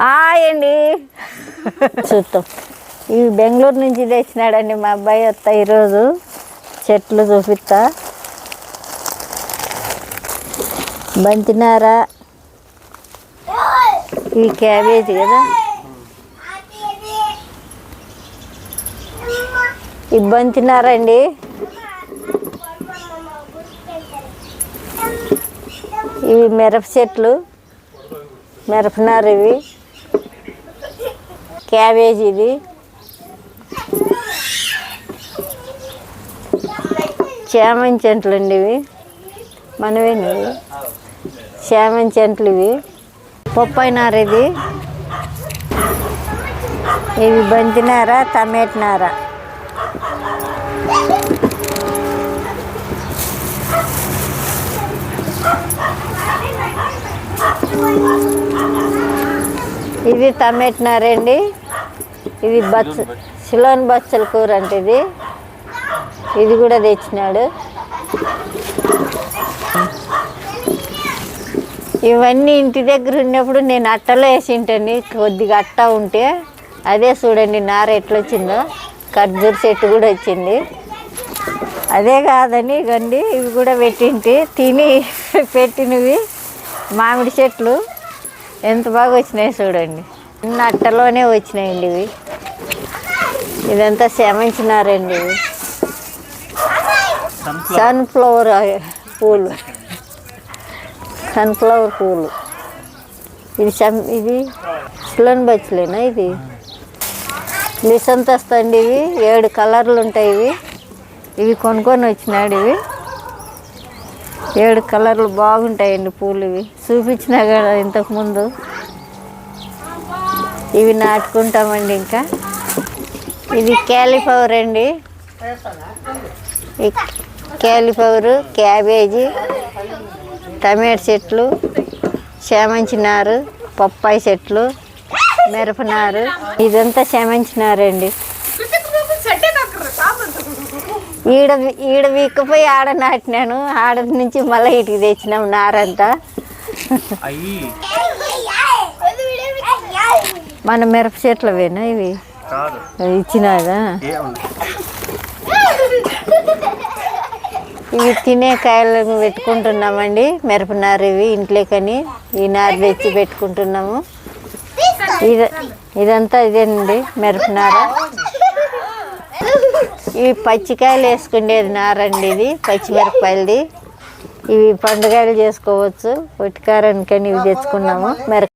అండి చూద్దాం. ఇవి బెంగళూరు నుంచి తెచ్చినాడండి మా అబ్బాయి. వస్తా ఈరోజు చెట్లు చూపిస్తా. బంతినార, ఇవి క్యాబేజీ కదా, ఈ బంతినార అండి. ఇవి మిరప చెట్లు, మిరపనార, ఇవి క్యాబేజీ, ఇది చామంతి చెట్లు అండి. ఇవి మనమేనా చామంతి చెట్లు. ఇవి బొప్పాయి నార, ఇది ఇవి బంతినార, టమాటా నార. ఇది టమాటా నార అండి. ఇది సిలోన్ బచ్చల కూర అంటే ఇది కూడా తెచ్చినాడు. ఇవన్నీ ఇంటి దగ్గర ఉన్నప్పుడు నేను అట్టలో వేసింటాను. కొద్దిగా అట్ట ఉంటే అదే చూడండి నార ఎట్లా వచ్చిందో. ఖర్జూర చెట్టు కూడా వచ్చింది. అదే కాదని ఇవ్వండి ఇవి కూడా పెట్టింటి. తిని పెట్టినవి మామిడి చెట్లు ఎంత బాగా వచ్చినాయి చూడండి. చిన్న అట్టలోనే వచ్చినాయండి ఇవి. ఇదంతా చామంతినారండి. ఇవి సన్ఫ్లవర్ పూలు, సన్ఫ్లవర్ పూలు. ఇది సిలోన్ బచ్చలేనా? ఇది లిసంతస్ అండి. ఇవి 7 కలర్లు ఉంటాయి. ఇవి కొనుక్కొని వచ్చినాడు. ఇవి 7 కలర్లు బాగుంటాయండి పూలు. ఇవి చూపించినా కదా ఇంతకుముందు. ఇవి నాటుకుంటామండి. ఇంకా ఇది క్యాలీఫ్లవర్ అండి. క్యాలీఫ్లవరు, క్యాబేజీ, టమాటా చెట్లు, చామంతి నారు, పప్పాయి చెట్లు, మిరపనారు. ఇదంతా చామంతి నారండి. ఈడ వీక్కపోయి ఆడ నాటినాను. ఆడ నుంచి మళ్ళీ ఇటుకి తెచ్చినాం నారంతా. మన మిరప చెట్లవేనా ఇవి? ఇచ్చినాగా. ఇవి తినే కాయలు పెట్టుకుంటున్నామండి. మిరపనారు ఇవి ఇంట్లోకని ఈ నారు తెచ్చి పెట్టుకుంటున్నాము. ఇదంతా ఇదేనండి మిరపనార. ఇవి పచ్చికాయలు వేసుకునేది నారండి. ఇది పచ్చిమిరపకాయలది. ఇవి పండుగలు చేసుకోవచ్చు. ఒట్టికారానికని ఇవి తెచ్చుకున్నాము.